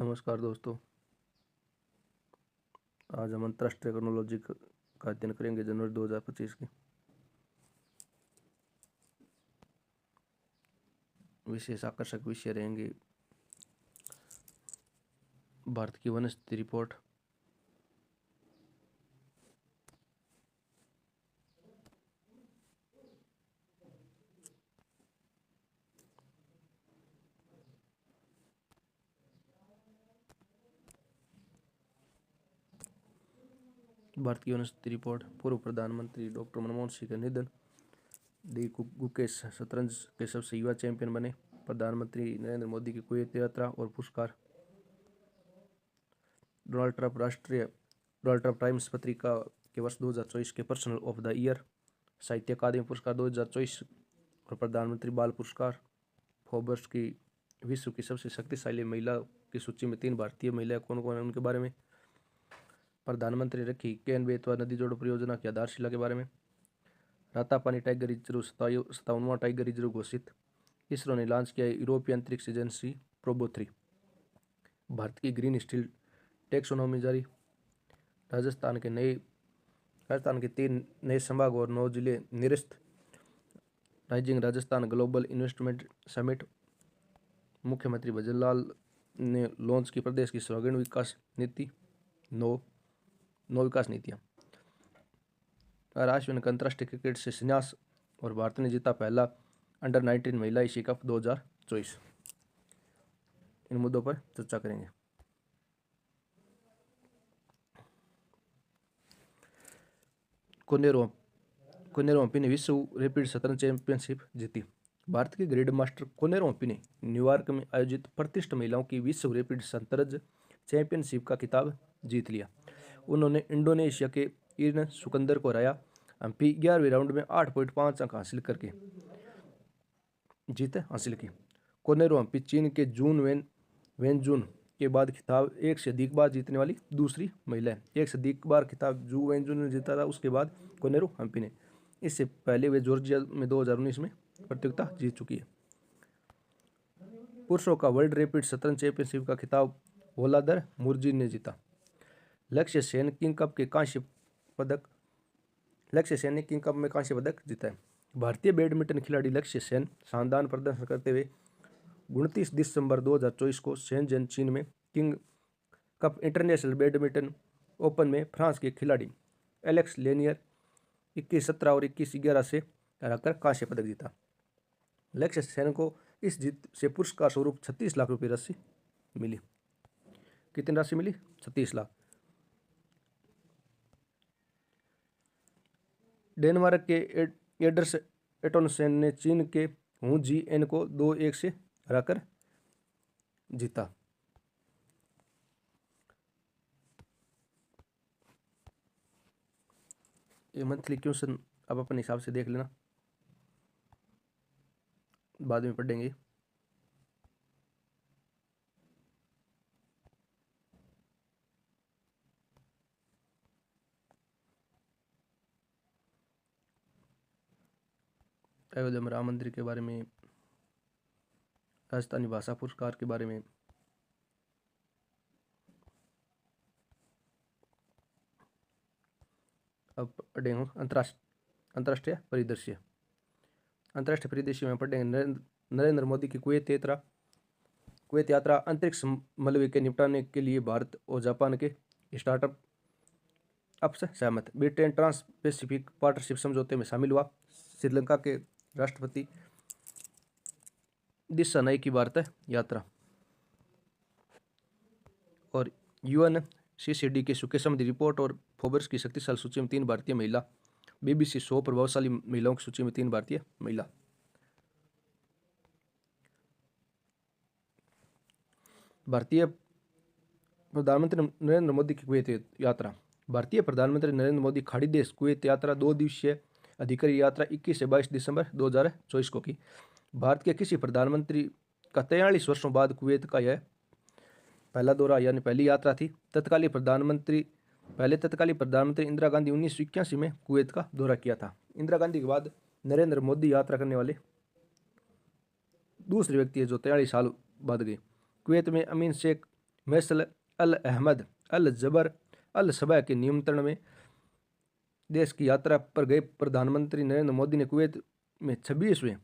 नमस्कार दोस्तों। आज हम अंतर्राष्ट्रीय टेक्नोलॉजी का अध्ययन करेंगे जनवरी 2025 की। विशेष आकर्षक विषय रहेंगे भारत की वनस्पति रिपोर्ट, भारत की वनस्पति रिपोर्ट, पूर्व प्रधानमंत्री डॉक्टर मनमोहन सिंह का निधन, दी गुकेश शतरंज के सबसे युवा चैंपियन बने, प्रधानमंत्री नरेंद्र मोदी की कुवैत यात्रा और पुरस्कार, डोनाल्ड ट्रंप टाइम्स पत्रिका के वर्ष 2024 के पर्सनल ऑफ द ईयर, साहित्य अकादमी पुरस्कार 2024 और प्रधानमंत्री बाल पुरस्कार, फोर्ब्स की विश्व की सबसे शक्तिशाली महिला की सूची में 3 भारतीय महिलाएं कौन कौन है उनके बारे में, प्रधानमंत्री रखी केन बेतवा नदी जोड़ो परियोजना की आधारशिला के बारे में, रातापानी टाइगर रिजर्व 57वां टाइगर रिजर्व घोषित, इसरो ने लॉन्च किया यूरोपीय अंतरिक्ष एजेंसी प्रोबो 3, भारत की ग्रीन स्टील टैक्सोनॉमी जारी, राजस्थान के 3 नए संभाग और 9 जिले निरस्त, rising Rajasthan global investment summit, मुख्यमंत्री भजन लाल ने लॉन्च की प्रदेश की सर्वांगीण विकास नीति, 9 विकास नीतियाँ, अश्विन का अंतर्राष्ट्रीय क्रिकेट से संन्यास और भारत ने जीता पहला अंडर-19 महिला एशिया कप 2024। इन मुद्दों पर चर्चा करेंगे। कोनेरो हम्पी ने विश्व रैपिड शतरंज चैंपियनशिप जीती। भारत के ग्रैंड मास्टर कोनेरो हम्पी ने न्यूयॉर्क में आयोजित प्रतिष्ठित महिलाओं की विश्व रैपिड शतरंज चैंपियनशिप का खिताब जीत लिया। उन्होंने इंडोनेशिया के इरन सुकंदर को हराया। हम्पी 11वें राउंड में 8.5 अंक हासिल करके जीत हासिल की। कोनेरो हम्पी चीन के वेनजून के बाद खिताब एक से अधिक बार जीतने वाली दूसरी महिला है। एक से अधिक बार खिताब जू वेनजून ने जीता था, उसके बाद कोनेरो हम्पी ने। इससे पहले वे जॉर्जिया में 2019 में प्रतियोगिता जीत चुकी है। पुरुषों का वर्ल्ड रैपिड शतरंज चैंपियनशिप का खिताब वोलादर मुर्जी ने जीता। लक्ष्य सेन ने किंग कप में कांस्य पदक जीता है। भारतीय बैडमिंटन खिलाड़ी लक्ष्य सेन शानदार प्रदर्शन करते हुए 29 दिसंबर 2024 को शेनज़ेन चीन में king cup international badminton open में फ्रांस के खिलाड़ी एलेक्स लेनियर 21-17 और 21-11 से हराकर कांस्य पदक जीता। लक्ष्य सेन को इस जीत से पुरस्कार स्वरूप 36 लाख रुपये राशि मिली। कितनी राशि मिली? 36 लाख। डेनमार्क के एडर्स एटोनसेन ने चीन के हू जी एन को 2-1 से हराकर जीता। ये मंथली क्वेश्चन आप अपने हिसाब से देख लेना, बाद में पढ़ेंगे। अयोध्या में राम मंदिर के बारे में, राजस्थानी भाषा पुरस्कार के बारे में, अब पढ़ेंगे अंतर्राष्ट्रीय परिदृश्य। अंतर्राष्ट्रीय परिदृश्य में पढ़ेंगे नरेंद्र मोदी की कुवैत यात्रा, अंतरिक्ष मलबे के निपटाने के लिए भारत और जापान के स्टार्टअप से सहमत, ब्रिटेन ट्रांस पैसिफिक पार्टनरशिप समझौते में शामिल हुआ, श्रीलंका के राष्ट्रपति दिशा नाई की भारत यात्रा, और UNCCD की सुखे समृद्धि रिपोर्ट और फोर्ब्स की शक्तिशाली सूची में 3 भारतीय महिला, BBC 100 प्रभावशाली महिलाओं की सूची में 3 भारतीय महिला। भारतीय प्रधानमंत्री नरेंद्र मोदी की कुवैत यात्रा। भारतीय प्रधानमंत्री नरेंद्र मोदी खाड़ी देश कुवैत यात्रा 2 दिवसीय अधिकारी यात्रा 21 से 22 दिसंबर 2024 को की। भारत के किसी प्रधानमंत्री का 43 वर्षों बाद कुवैत का यह पहला दौरा यानी पहली यात्रा थी। तत्कालीन प्रधानमंत्री इंदिरा गांधी 1981 में कुवैत का दौरा किया था। इंदिरा गांधी के बाद नरेंद्र मोदी यात्रा करने वाले दूसरे व्यक्ति है जो 43 साल बाद गए। कुवैत में अमीन शेख फैसल अल अहमद अल जबर अल सबा के नियंत्रण में देश की यात्रा पर गए प्रधानमंत्री नरेंद्र मोदी ने कुवैत में 26वें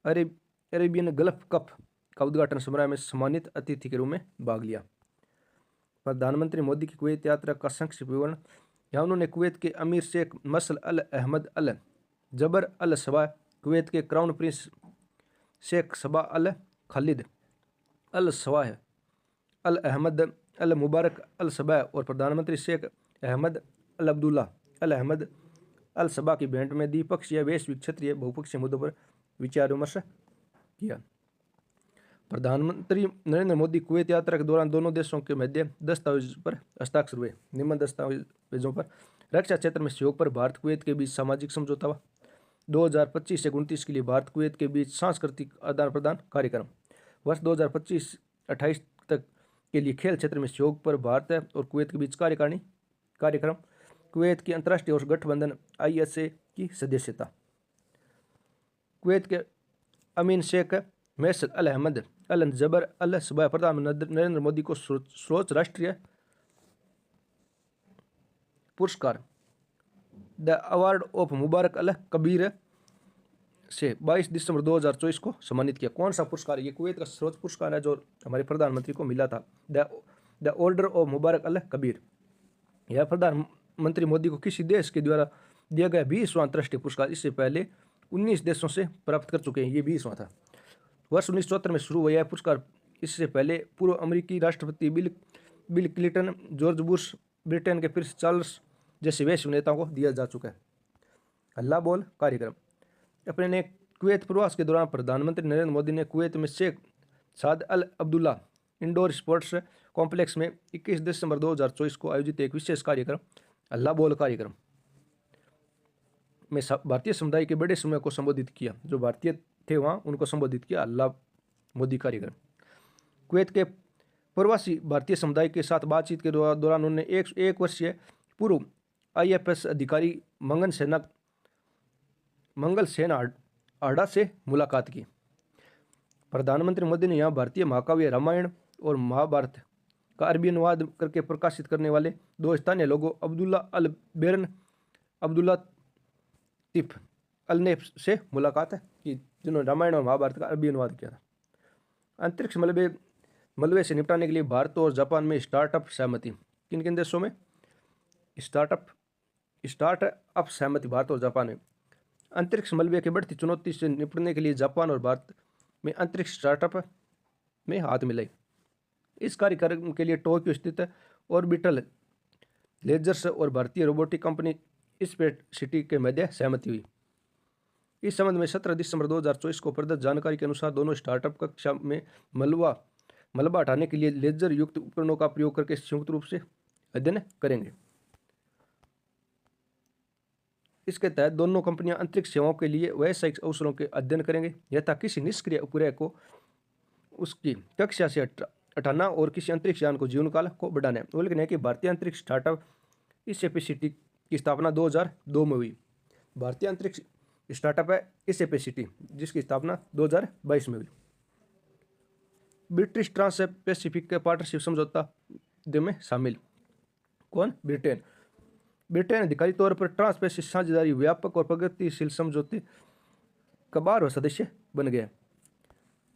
अरेबियन गल्फ कप का उद्घाटन समारोह में सम्मानित अतिथि के रूप में भाग लिया। प्रधानमंत्री मोदी की कुवैत यात्रा का संक्षिप्त विवरण। यहाँ उन्होंने कुवैत के अमीर शेख मसल अल अहमद अल जबर अल सबा, कुवैत के क्राउन प्रिंस शेख सबा अल खालिद अल सवाह अल अहमद अल मुबारक अल सबा और प्रधानमंत्री शेख अहमद अल अब्दुल्ला अल अहमद अल सबा की भेंट में द्विपक्षीय, वैश्विक, क्षेत्रीय, बहुपक्षीय मुद्दों पर विचार विमर्श किया। प्रधानमंत्री नरेंद्र मोदी कुवैत यात्रा के दौरान दोनों देशों के मध्य दस्तावेज पर हस्ताक्षर हुए। निम्न दस्तावेजों पर रक्षा क्षेत्र में सहयोग पर भारत कुवैत के बीच सामाजिक समझौता हुआ। 2025 से 29 के लिए भारत कुवैत के बीच सांस्कृतिक आदान प्रदान कार्यक्रम। वर्ष 2025-28 तक के लिए खेल क्षेत्र में सहयोग पर भारत और कुवैत के बीच कार्यक्रम। कुवैत की अंतर्राष्ट्रीय और गठबंधन ISA की सदस्यता। कुवैत के अमीन शेख फैसल अल अहमद अल जबर अल सबा प्रधानमंत्री नरेंद्र मोदी को सर्वोच्च राष्ट्रीय पुरस्कार द अवार्ड ऑफ मुबारक अल कबीर से 22 दिसंबर 2024 को सम्मानित किया। कौन सा पुरस्कार? ये कुवैत का सर्वोच्च पुरस्कार है जो हमारे प्रधानमंत्री को मिला था, द ऑर्डर ऑफ मुबारक अल कबीर। यह प्रधानमंत्री मोदी को किसी देश के द्वारा दिया गया 20वां अंतर्राष्ट्रीय पुरस्कार। इससे पहले 19 देशों से प्राप्त कर चुके हैं, ये 20वां था। वर्ष 1974 में शुरू हुआ यह पुरस्कार। इससे पहले पूर्व अमेरिकी राष्ट्रपति bill Clinton, George Bush, Britain के प्रिंस चार्ल्स जैसे वैश्विक नेताओं को दिया जा चुका है। अल्लाह बोल कार्यक्रम। अपने कुवैत प्रवास के दौरान प्रधानमंत्री नरेंद्र मोदी ने कुवैत में शेख साद अल अब्दुल्ला इंडोर स्पोर्ट्स कॉम्प्लेक्स में 21 दिसंबर 2024 को आयोजित एक विशेष कार्यक्रम अल्लाह बोल कार्यक्रम में भारतीय समुदाय के बड़े समूह को संबोधित किया। जो भारतीय थे वहाँ उनको संबोधित किया अल्लाह मोदी कार्यक्रम। कुवैत के प्रवासी भारतीय समुदाय के साथ बातचीत के दौरान उन्होंने एक वर्षीय पूर्व IFS अधिकारी मंगल सेन आड़ा से मुलाकात की। प्रधानमंत्री मोदी ने यहाँ भारतीय महाकाव्य रामायण और महाभारत का अरबी अनुवाद करके प्रकाशित करने वाले 2 स्थानीय लोगों अब्दुल्ला अल बेरन, अब्दुल्ला तिफ अलने से मुलाकात की, जिन्होंने रामायण और महाभारत का अरबी अनुवाद किया था। अंतरिक्ष मलबे से निपटाने के लिए भारत और जापान में स्टार्टअप सहमति। किन किन देशों में स्टार्टअप सहमति? भारत और जापान में। अंतरिक्ष मलबे की बढ़ती चुनौती से निपटने के लिए जापान और भारत में अंतरिक्ष स्टार्टअप में हाथ मिलाई। इस कार्यक्रम के लिए टोक्यो स्थित ऑर्बिटल लेजर्स और भारतीय रोबोटिक कंपनी स्पेस सिटी के मध्य सहमति हुई। इस संबंध में 17 दिसंबर 2024 को प्रदत्त जानकारी के अनुसार दोनों स्टार्टअप कक्षा में मलबा हटाने के लिए लेजर युक्त उपकरणों का प्रयोग करके संयुक्त रूप से अध्ययन करेंगे। इसके तहत दोनों कंपनियां अंतरिक्ष सेवाओं के लिए व्यावसायिक अवसरों के अध्ययन करेंगे, यथा किसी निष्क्रिय उपग्रह को उसकी कक्षा से हटाना और किसी अंतरिक्ष यान को जीवन काल को बढ़ाना। उल्लेखनीय है कि भारतीय अंतरिक्ष स्टार्टअप स्पेसिटी की स्थापना 2002 में हुई। भारतीय अंतरिक्ष स्टार्टअप है स्पेसिटी, जिसकी स्थापना 2022 में हुई। ब्रिटिश ट्रांस पैसिफिक पार्टनरशिप समझौता में शामिल कौन? ब्रिटेन अधिकारिक तौर पर ट्रांस पैसिफिक साझेदारी व्यापक और प्रगतिशील समझौते का 12वां सदस्य बन गया।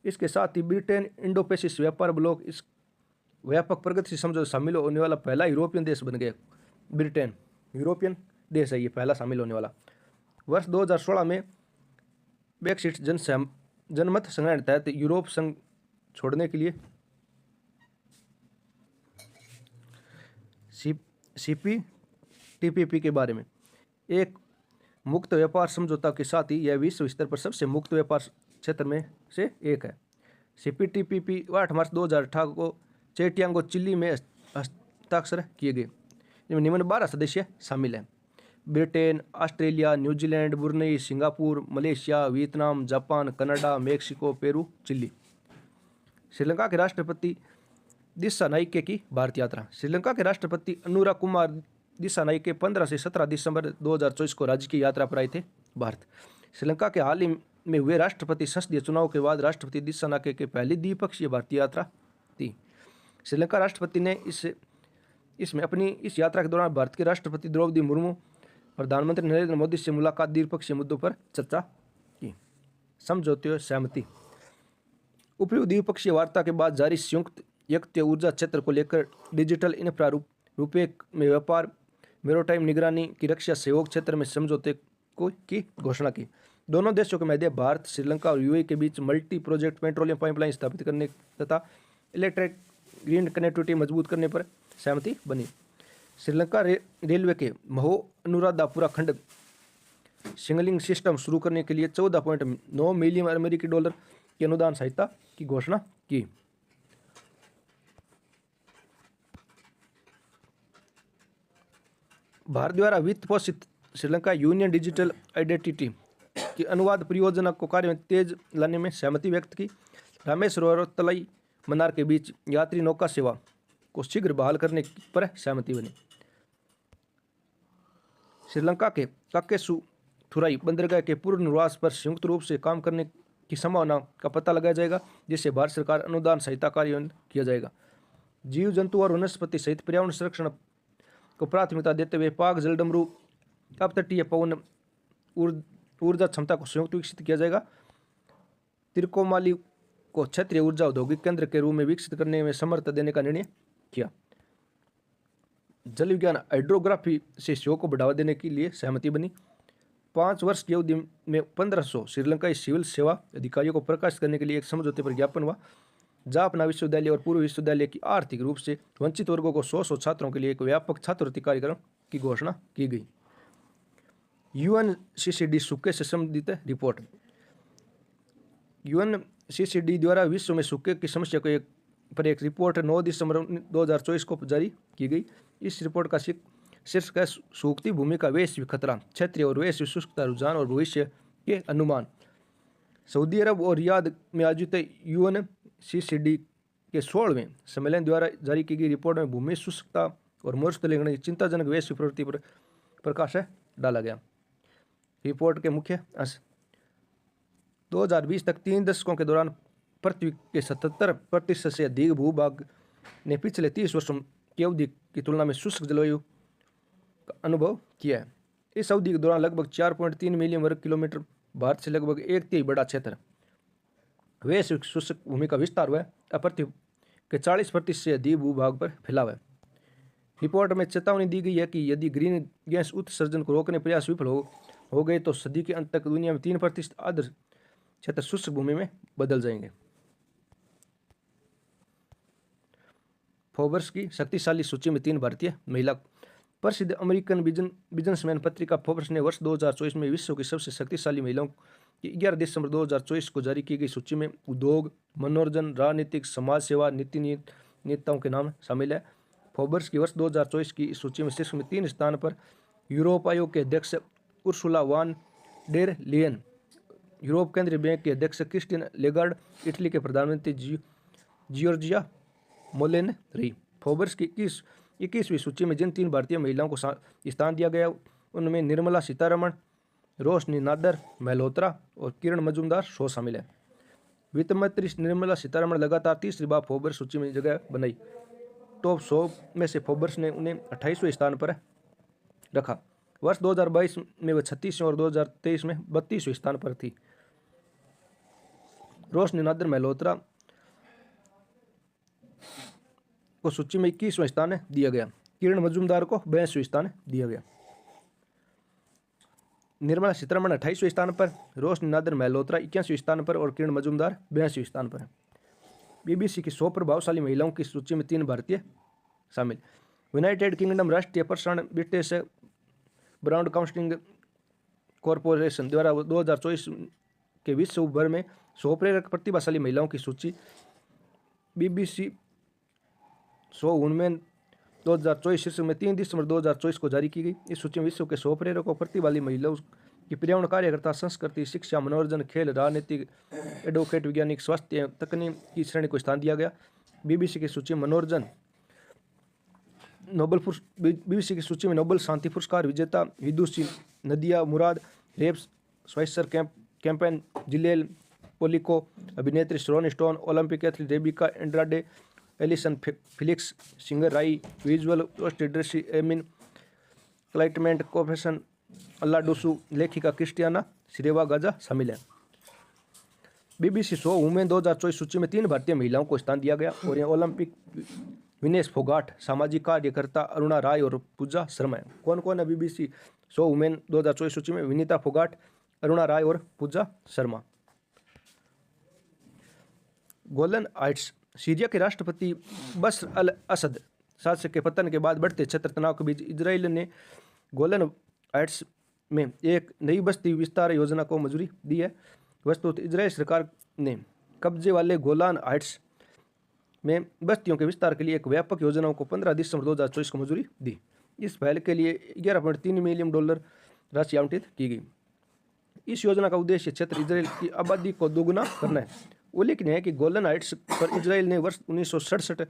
इसके साथ ही ब्रिटेन इंडो पैसिफिक व्यापार ब्लॉक इस व्यापक प्रगतिशील समझौते शामिल होने वाला पहला यूरोपियन देश बन गया। ब्रिटेन यूरोपियन देश है, ये पहला शामिल होने वाला। वर्ष 2016 में ब्रेक्सिट जनमत संग्रहण तहत यूरोप संघ छोड़ने के लिए CPTPP के बारे में एक मुक्त व्यापार समझौता के साथ ही यह विश्व स्तर पर सबसे मुक्त व्यापार क्षेत्र में से एक है। CPTPP 8 मार्च 2018 को चेटियांगो चिली में हस्ताक्षर किए गए, जिनमें निम्न 12 सदस्य शामिल हैं: Britain, Australia, New Zealand, Brunei, Singapore, Malaysia, Vietnam, Japan, Canada, Mexico, Peru, Chile. Sri Lanka के राष्ट्रपति दिसानाइके की भारत यात्रा। श्रीलंका के राष्ट्रपति अनुरा कुमार दिसानाइके 15 से 17 दिसंबर 2024 को राज्य की यात्रा पर आए थे भारत। श्रीलंका के हाल ही में हुए राष्ट्रपति संसदीय चुनाव के बाद राष्ट्रपति दिसानाइके की पहली द्विपक्षीय भारतीय यात्रा थी। श्रीलंका राष्ट्रपति ने इसमें अपनी इस यात्रा के दौरान भारत के राष्ट्रपति द्रौपदी मुर्मू, प्रधानमंत्री नरेंद्र मोदी से मुलाकात, द्विपक्षीय मुद्दों पर चर्चा की। समझौते और सहमति। उपयुक्त द्विपक्षीय वार्ता के बाद जारी संयुक्त एकत्रीय ऊर्जा क्षेत्र को लेकर डिजिटल इंफ्रा रुपये में व्यापार, मैरीटाइम निगरानी की रक्षा सहयोग क्षेत्र में समझौते की घोषणा की। दोनों देशों के मध्य भारत, श्रीलंका और यूएई के बीच मल्टी प्रोजेक्ट पेट्रोलियम पाइपलाइन स्थापित करने तथा इलेक्ट्रिक ग्रीन कनेक्टिविटी मजबूत करने पर सहमति बनी। श्रीलंका रेलवे के महो अनुराधापुरा खंड सिग्नलिंग सिस्टम शुरू करने के लिए 14.9 मिलियन अमेरिकी डॉलर की अनुदान सहायता की घोषणा की। भारत द्वारा वित्त पोषित श्रीलंका यूनियन डिजिटल आइडेंटिटी की अनुवाद परियोजना को कार्य में तेज लाने में सहमति व्यक्त की। रामेश्वरम और तलाई मन्नार के बीच यात्री नौका सेवा को शीघ्र बहाल करने पर सहमति बनी। श्रीलंका के काकेसुथुराई बंदरगाह के पुनर्वास पर संयुक्त रूप से काम करने की संभावना का पता लगाया जाएगा, जिससे भारत सरकार अनुदान सहायता कार्यान्वयन किया जाएगा। जीव जंतु और वनस्पति सहित पर्यावरण संरक्षण को प्राथमिकता देते हुए पाक जलडमरू अपतटीय पवन ऊर्जा क्षमता को संयुक्त विकसित किया जाएगा। तिरुकोमाली को क्षेत्रीय ऊर्जा औद्योगिक केंद्र के रूप में विकसित करने में समर्थन देने का निर्णय किया। जल विज्ञान हाइड्रोग्राफी से सहयोग को बढ़ावा देने के लिए सहमति बनी। 5 वर्ष की अवधि में 1500 श्रीलंकाई सिविल सेवा अधिकारियों को प्रकाशित करने के लिए एक समझौते पर ज्ञापन हुआ। जाफना विश्वविद्यालय और पूर्व विश्वविद्यालय की आर्थिक रूप से वंचित वर्गों को 100 छात्रों के लिए एक व्यापक छात्रवृत्ति कार्यक्रम की घोषणा की गई। यूएनसीसीडी सूखे से संबंधित रिपोर्ट। यूएनसीसीडी द्वारा विश्व में सूखे की समस्या को पर एक रिपोर्ट 9 दिसंबर 2024 को जारी की गई। इस रिपोर्ट का शीर्षक है सूखती भूमि का वैश्विक खतरा, क्षेत्रीय और वैश्विक शुष्कता रुझान और भविष्य के अनुमान। सऊदी अरब और रियाद में आयोजित यूएनसीसीडी के 16वें सम्मेलन द्वारा जारी की गई रिपोर्ट में भूमि शुष्कता और मरुस्थलीकरण की चिंताजनक वैश्विक प्रवृत्ति पर प्रकाश डाला गया। रिपोर्ट के मुख्य अंश। 2020 तक 3 दशकों के दौरान पृथ्वी के 77% से अधिक भूभाग ने पिछले 30 वर्षों की अवधि की तुलना में शुष्क जलवायु का अनुभव किया है। इस अवधि के दौरान लगभग 4.3 मिलियन वर्ग किलोमीटर भारत से लगभग 1/3 बड़ा क्षेत्र वैश्विक शुष्क भूमि का विस्तार हुआ है। पृथ्वी के 40% से अधिक भूभाग पर फैला हुआ है। रिपोर्ट में चेतावनी दी गई है कि यदि ग्रीन गैस उत्सर्जन को रोकने प्रयास विफल हो गए तो सदी के अंत तक दुनिया में 3% आर्द्र क्षेत्र शुष्क भूमि में बदल जाएंगे। फोर्ब्स की शक्तिशाली सूची में 3 भारतीय महिला। प्रसिद्ध अमेरिकन बिजनेसमैन पत्रिका फोर्ब्स ने वर्ष 2024 में विश्व की सबसे शक्तिशाली महिलाओं की 11 दिसंबर 2024 को जारी की गई सूची में उद्योग, मनोरंजन, राजनीतिक, समाज सेवा, नीति नेताओं के नाम शामिल है। फोर्ब्स की वर्ष 2024 की इस सूची में शीर्ष में 3 स्थान पर यूरोप आयोग के अध्यक्ष उर्सुला वान डेर लियन, यूरोप केंद्रीय बैंक के अध्यक्ष क्रिस्टीन लेगार्ड, इटली के प्रधानमंत्री जियोर्जिया मोलेन रही। फोर्ब्स की 21वीं सूची में जिन 3 भारतीय महिलाओं को स्थान दिया गया उनमें निर्मला सीतारमण, रोशनी नादर मेहलोत्रा और किरण मजूमदार शो शामिल है। वित्त मंत्री निर्मला सीतारमण लगातार तीसरी बार फोर्ब्स सूची में जगह बनाई। टॉप 100 में से फोर्ब्स ने उन्हें 28वें स्थान पर रखा। वर्ष 2022 में वह 36वें और 2023 में 32वें स्थान पर थी। रोशनी नादर मेहलोत्रा को सूची में 21वां स्थान दिया गया। किरण मजूमदार को 82वां स्थान दिया गया। निर्मला सीतारमण 28वें स्थान पर, रोशनी नादर मेहलोत्रा 81वें स्थान पर और किरण मजूमदार 82वें स्थान पर है। बीबीसी की 100 प्रभावशाली महिलाओं की सूची में 3 भारतीय शामिल। यूनाइटेड किंगडम राष्ट्रीय प्रसारण ब्रिटिश ब्रॉडकास्टिंग कॉरपोरेशन द्वारा 2024 के विश्व भर में 100 प्रेरक प्रतिभाशाली महिलाओं की सूची बीबीसी 100 वुमेन 2024 शीर्षक में 3 दिसंबर 2024 को जारी की गई। इस सूची में विश्व के 100 प्रेरक और प्रतिभाशाली महिलाओं की पर्यावरण कार्यकर्ता, संस्कृति, शिक्षा, मनोरंजन, खेल, राजनीतिक, एडवोकेट, वैज्ञानिक, स्वास्थ्य एवं तकनीक की श्रेणी को स्थान दिया गया। बीबीसी की सूची में नोबेल शांति पुरस्कार विजेता विदुषी नदिया मुराद, रेप स्वाइसर कैंपेन, जिलेल पोलिको, अभिनेत्री Sharon Stone, Olympic athlete Rebeca Andrade, Allyson Felix singer Raye visual artist Tracey Emin क्लाइटमेंट कोफेसन अल्लाडूसू लेखिका क्रिस्टियाना सिरेवा गाजा शामिल है। BBC 100 वुमेन 2024 सूची में 3 भारतीय महिलाओं को स्थान दिया गया और यहाँ ओलंपिक विनेश फोगाट, सामाजिक कार्यकर्ता अरुणा राय और पूजा शर्मा है। कौन कौन है BBC 100 वुमेन 2024 सूची में? विनीता फोगाट, अरुणा राय और पूजा शर्मा। गोलन हाइट्स, सीरिया के राष्ट्रपति बशर अल असद शासक के पतन के बाद बढ़ते क्षेत्र तनाव के बीच इजराइल ने गोलन हाइट्स में एक नई बस्ती विस्तार योजना को मंजूरी दी है। वस्तुतः इजराइल सरकार ने कब्जे वाले गोलान हाइट्स में बस्तियों के विस्तार के लिए एक व्यापक योजना को 15 दिसंबर 2024 को मंजूरी दी। इस पहल के लिए $11.3 मिलियन राशि आवंटित की गई। इस योजना का उद्देश्य क्षेत्र इजराइल की आबादी को दोगुना करना है। उल्लेखनीय है कि गोलन हाइट्स पर इजराइल ने वर्ष 1967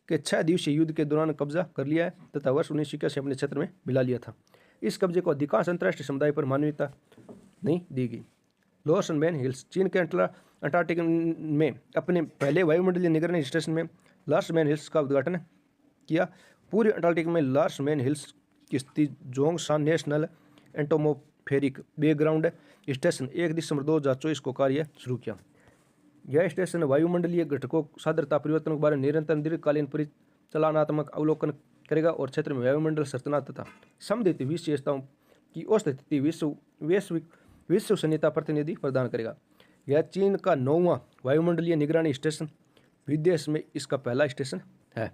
के 6 दिवसीय युद्ध के दौरान कब्जा कर लिया है तथा वर्ष 1981 अपने क्षेत्र में मिला लिया था। इस कब्जे को अधिकांश अंतर्राष्ट्रीय समुदाय पर मान्यता नहीं दी गई। लॉर्सन मैन हिल्स, चीन के अंटार्कटिका में अपने पहले वायुमंडलीय निगरानी स्टेशन में लार्स मैन हिल्स का उद्घाटन किया। पूर्वी अंटार्कटिका में लार्स मैन हिल्स की स्थिति जोंगशान नेशनल एंटोमोफेरिक बैकग्राउंड स्टेशन 1 दिसंबर 2024 को कार्य शुरू किया। यह स्टेशन वायुमंडलीय घटकों सान्द्रता परिवर्तनों के बारे में निरंतर दीर्घकालीन परिचालनात्मक अवलोकन करेगा और क्षेत्र में वायुमंडल संरचना तथा संबंधित विशेषताओं की औसत स्थिति विश्वसनीयता प्रतिनिधि प्रदान करेगा। यह चीन का 9वां वायुमंडलीय निगरानी स्टेशन, विदेश में इसका पहला स्टेशन है।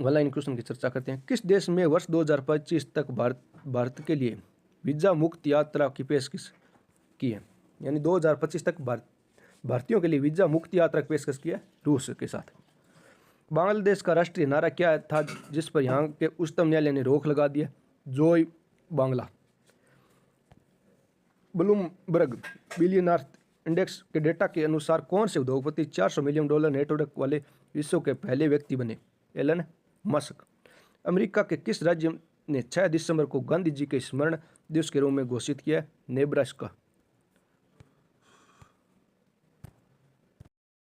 ऑनलाइन क्वेश्चन की चर्चा करते हैं। किस देश में वर्ष 2025 तक भारत के लिए वीजा मुक्त यात्रा की पेशकश की है? यानी 2025 तक भारतीयों के लिए वीजा मुक्त यात्रा की पेशकश की है रूस के साथ। बांग्लादेश का राष्ट्रीय नारा क्या था जिस पर यहाँ के उच्चतम न्यायालय ने रोक लगा दी है? जोय बांग्ला। ब्लूमबर्ग बिलियनर इंडेक्स के डेटा के अनुसार कौन से उद्योगपति $400 मिलियन नेटवर्क वाले विश्व के पहले व्यक्ति बने? Elon Musk. अमेरिका के किस राज्य ने 6 दिसंबर को गांधी जी के स्मरण दिवस के रूप में घोषित किया है? नेब्रास्का।